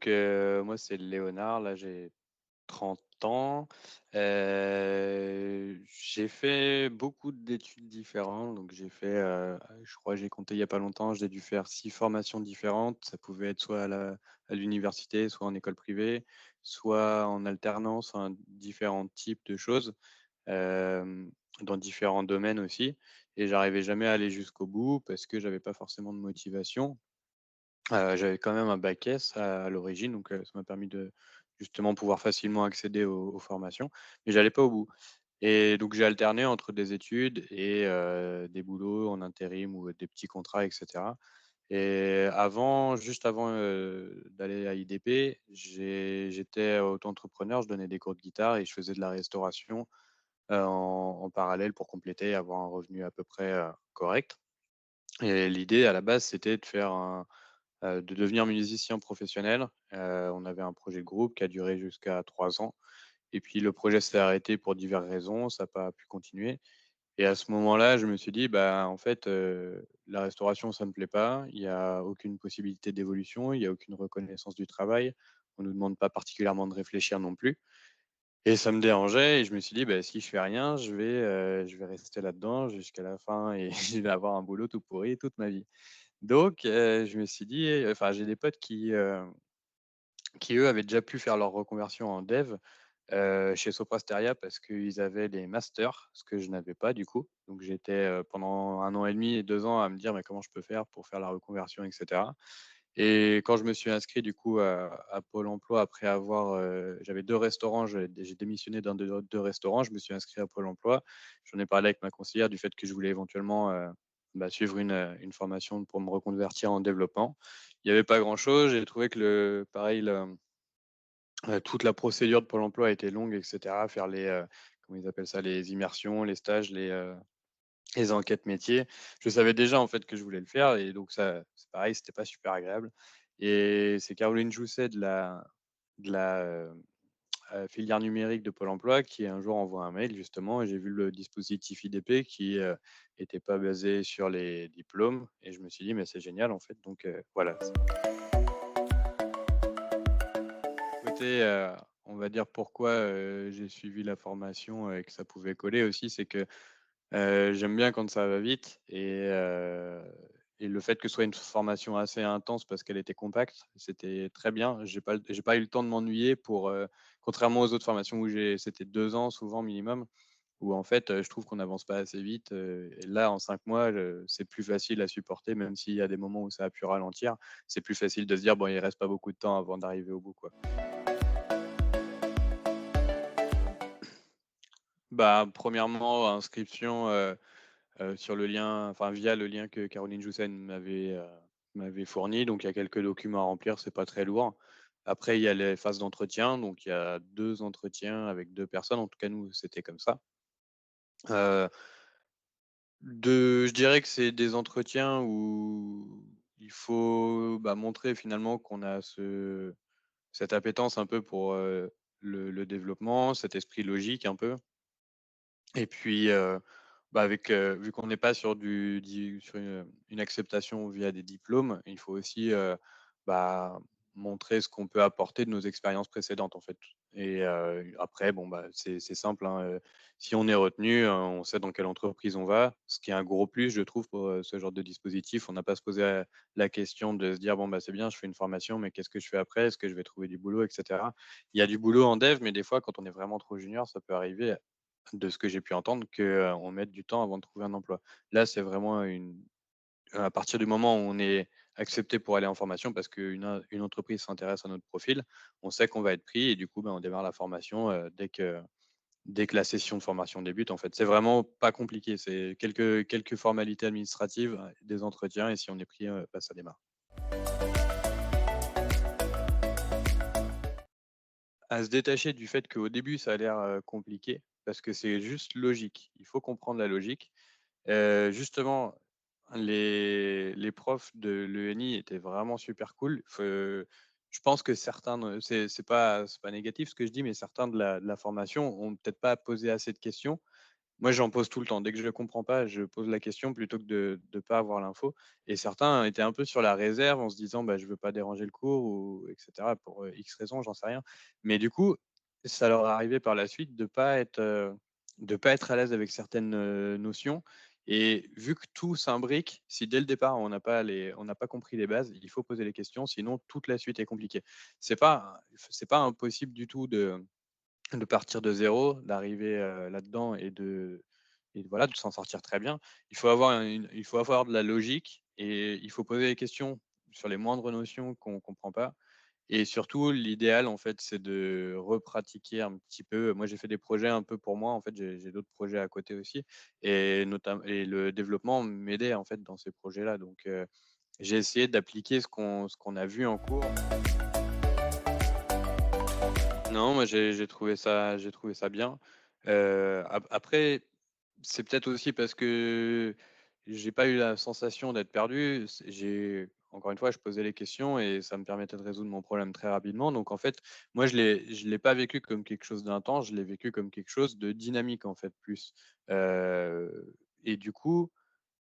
Moi, c'est Léonard, là, j'ai 30 ans. J'ai fait beaucoup d'études différentes, donc j'ai fait, je crois que j'ai compté il y a pas longtemps, j'ai dû faire 6 formations différentes. Ça pouvait être soit à l'université, soit en école privée, soit en alternance, enfin différents types de choses, dans différents domaines aussi et j'arrivais jamais à aller jusqu'au bout parce que j'avais pas forcément de motivation. J'avais quand même un bac S à l'origine, donc ça m'a permis de justement pouvoir facilement accéder aux formations, mais j'allais pas au bout et donc j'ai alterné entre des études et des boulots en intérim ou des petits contrats et cetera et juste avant, d'aller à IDP, j'étais auto-entrepreneur, je donnais des cours de guitare et je faisais de la restauration, en parallèle pour compléter et avoir un revenu à peu près, correct et l'idée à la base, c'était de devenir musicien professionnel. On avait un projet de groupe qui a duré jusqu'à 3 ans et puis le projet s'est arrêté pour diverses raisons, ça n'a pas pu continuer et à ce moment-là, je me suis dit: «Bah, en fait, la restauration, ça me plaît pas. Il y a aucune possibilité d'évolution, il y a aucune reconnaissance du travail. On nous demande pas particulièrement de réfléchir non plus» et ça me dérangeait et je me suis dit: «Bah, si je fais rien, je vais rester là-dedans jusqu'à la fin et je vais avoir un boulot tout pourri toute ma vie». Donc je me suis dit enfin, j'ai des potes qui eux avaient déjà pu faire leur reconversion en dev, chez Sopra Steria parce qu'ils avaient les masters, ce que je n'avais pas du coup. Donc j'étais, pendant 1 an et demi et 2 ans à me dire: «Mais comment je peux faire pour faire la reconversion?» et cetera et quand je me suis inscrit du coup à Pôle emploi après avoir, j'avais 2 restaurants, j'ai démissionné d'un de 2 restaurants, je me suis inscrit à Pôle emploi. J'en ai parlé avec ma conseillère du fait que je voulais éventuellement, bah, suivre une formation pour me reconvertir en développement. Il y avait pas grand chose, j'ai trouvé que toute la procédure de Pôle emploi était longue et cetera. Faire comment ils appellent ça? Les immersions, les stages, les enquêtes métiers. Je savais déjà, en fait, que je voulais le faire et donc ça c'est pareil, c'était pas super agréable et c'est Caroline Jousset de la filière numérique de Pôle emploi qui un jour envoie un mail justement et j'ai vu le dispositif IDP qui, était pas basé sur les diplômes et je me suis dit: «Mais c'est génial, en fait», donc voilà. Côté, on va dire pourquoi, j'ai suivi la formation et que ça pouvait coller aussi, c'est que j'aime bien quand ça va vite et le fait que ce soit une formation assez intense parce qu'elle était compacte, c'était très bien. J'ai pas eu le temps de m'ennuyer contrairement aux autres formations où c'était 2 ans souvent minimum, où en fait, je trouve qu'on n'avance pas assez vite, et là en 5 mois, c'est plus facile à supporter même s'il y a des moments où ça a pu ralentir. C'est plus facile de se dire: «Bon, il reste pas beaucoup de temps avant d'arriver au bout, quoi». Bah, premièrement, inscription, sur le lien, enfin via le lien que Caroline Joussen m'avait fourni, donc il y a quelques documents à remplir, c'est pas très lourd. Après, il y a les phases d'entretien, donc il y a 2 entretiens avec 2 personnes, en tout cas nous, c'était comme ça. Heu, je dirais que c'est des entretiens où il faut, bah, montrer finalement qu'on a cette appétence un peu pour, le développement, cet esprit logique un peu. Et puis, bah, vu qu'on n'est pas sur une acceptation via des diplômes, il faut aussi, bah, montrer ce qu'on peut apporter de nos expériences précédentes, en fait. Et après, bon, bah, c'est simple, hein, si on est retenu, on sait dans quelle entreprise on va, ce qui est un gros plus, je trouve, pour, ce genre de dispositif. On n'a pas à se poser la question de se dire: «Bon, bah, c'est bien, je fais une formation, mais qu'est-ce que je fais après? Est-ce que je vais trouver du boulot?» et cetera. Il y a du boulot en dev, mais des fois, quand on est vraiment trop junior, ça peut arriver de ce que j'ai pu entendre, qu'on mette du temps avant de trouver un emploi. Là, c'est vraiment à partir du moment où on est accepté pour aller en formation parce qu'une entreprise s'intéresse à notre profil, on sait qu'on va être pris et du coup, ben, on démarre la formation, dès que la session de formation débute, en fait. C'est vraiment pas compliqué, c'est quelques formalités administratives, des entretiens et si on est pris, bah, ça démarre. À se détacher du fait qu'au début, ça a l'air, compliqué parce que c'est juste logique. Il faut comprendre la logique. Justement, les profs de l'ENI étaient vraiment super cool. Je pense que certains ne c'est pas négatif ce que je dis, mais certains de la formation ont peut-être pas posé assez de questions, Moi, j'en pose tout le temps. Dès que je ne comprends pas, je pose la question plutôt que de pas avoir l'info et certains étaient un peu sur la réserve en se disant: «Bah, je veux pas déranger le cours» ou et cetera pour, X raisons, j'en sais rien. Mais du coup, ça leur est arrivé par la suite de pas être à l'aise avec certaines, notions et vu que tout s'imbrique, si dès le départ on n'a pas compris les bases, il faut poser les questions, sinon toute la suite est compliquée. C'est pas impossible du tout de partir de zéro, d'arriver, là-dedans et voilà, de s'en sortir très bien. Il faut avoir de la logique et il faut poser des questions sur les moindres notions qu'on comprend pas et surtout l'idéal, en fait, c'est de repratiquer un petit peu. Moi, j'ai fait des projets un peu pour moi, en fait, j'ai d'autres projets à côté aussi et le développement m'aidait, en fait, dans ces projets-là donc j'ai essayé d'appliquer ce qu'on a vu en cours. Non, moi j'ai trouvé ça bien. Après, c'est peut-être aussi parce que j'ai pas eu la sensation d'être perdu. J'ai encore une fois, je posais les questions et ça me permettait de résoudre mon problème très rapidement. Donc en fait, moi je l'ai pas vécu comme quelque chose d'intense, je l'ai vécu comme quelque chose de dynamique en fait plus. Et du coup,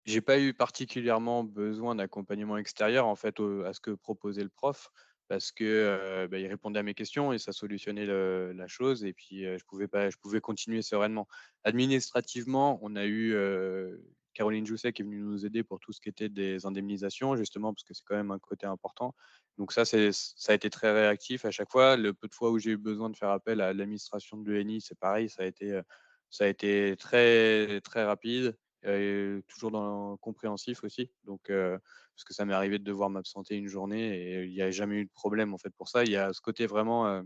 j'ai pas eu particulièrement besoin d'accompagnement extérieur, en fait, à ce que proposait le prof parce que, bah, il répondait à mes questions et ça solutionnait la chose et puis, je pouvais continuer sereinement. Administrativement, on a eu, Caroline Jousset qui est venue nous aider pour tout ce qui était des indemnisations, justement, parce que c'est quand même un côté important. Donc ça a été très réactif à chaque fois. Le peu de fois où j'ai eu besoin de faire appel à l'administration de l'ENI, c'est pareil, ça a été très, très rapide. Toujours dans compréhensif aussi, donc parce que ça m'est arrivé de devoir m'absenter une journée et il y a jamais eu de problème, en fait, pour ça. Il y a ce côté vraiment,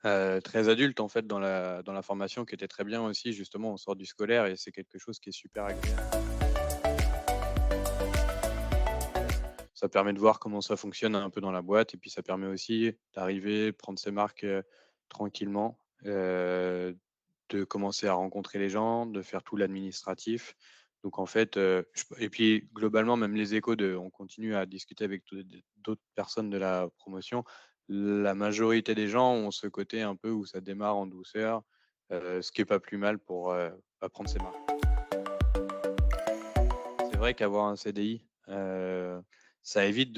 très adulte, en fait, dans la formation qui était très bien aussi. Justement, on sort du scolaire et c'est quelque chose qui est super agréable. Ça permet de voir comment ça fonctionne un peu dans la boîte et puis ça permet aussi d'arriver, prendre ses marques, tranquillement, de commencer à rencontrer les gens, de faire tout l'administratif. Donc en fait, je et puis globalement, même les échos de on continue à discuter avec d'autres personnes de la promotion. La majorité des gens ont ce côté un peu où ça démarre en douceur, ce qui est pas plus mal pour, apprendre ses marques. C'est vrai qu'avoir un CDI, ça évite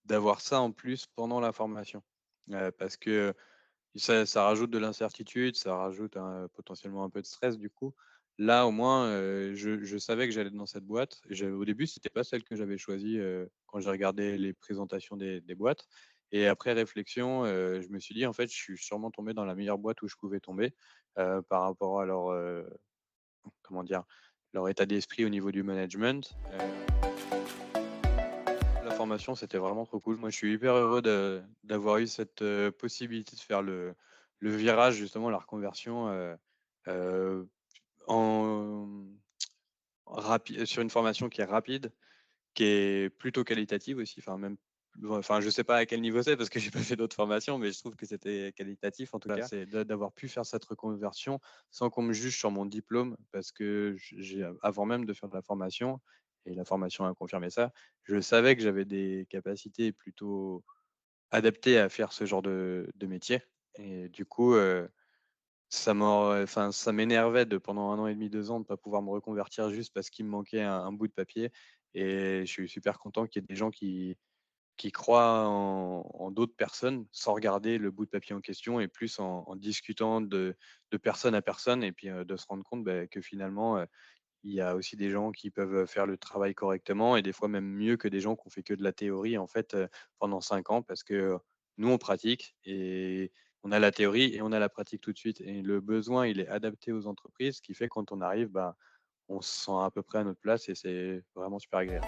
d'avoir ça en plus pendant la formation. Parce que ça rajoute de l'incertitude, ça rajoute potentiellement un peu de stress du coup. Là, au moins, je savais que j'allais dans cette boîte. Au début, c'était pas celle que j'avais choisie, quand j'ai regardé les présentations des boîtes et après réflexion, je me suis dit: «En fait, je suis sûrement tombé dans la meilleure boîte où je pouvais tomber», par rapport à leur, comment dire? Leur état d'esprit au niveau du management. La formation, c'était vraiment trop cool. Moi, je suis hyper heureux d'avoir eu cette, possibilité de faire le virage, justement, la reconversion, heu, en sur une formation qui est rapide, qui est plutôt qualitative aussi, enfin, je sais pas à quel niveau c'est parce que j'ai pas fait d'autres formations, mais je trouve que c'était qualitatif en tout cas. C'est d'avoir pu faire cette reconversion sans qu'on me juge sur mon diplôme parce que j'ai avant même de faire de la formation et la formation a confirmé ça, je savais que j'avais des capacités plutôt adaptées à faire ce genre de métier et du coup, ça m'énervait de pendant 1 an et demi, 2 ans de pas pouvoir me reconvertir juste parce qu'il me manquait un bout de papier et je suis super content qu'il y ait des gens qui croient en d'autres personnes sans regarder le bout de papier en question et plus en discutant de personne à personne et puis, de se rendre compte, que finalement, il y a aussi des gens qui peuvent faire le travail correctement et des fois même mieux que des gens qui ont fait que de la théorie en fait, pendant 5 ans parce que nous on pratique et on a la théorie et on a la pratique tout de suite et le besoin, il est adapté aux entreprises, ce qui fait quand on arrive, on se sent à peu près à notre place et c'est vraiment super agréable.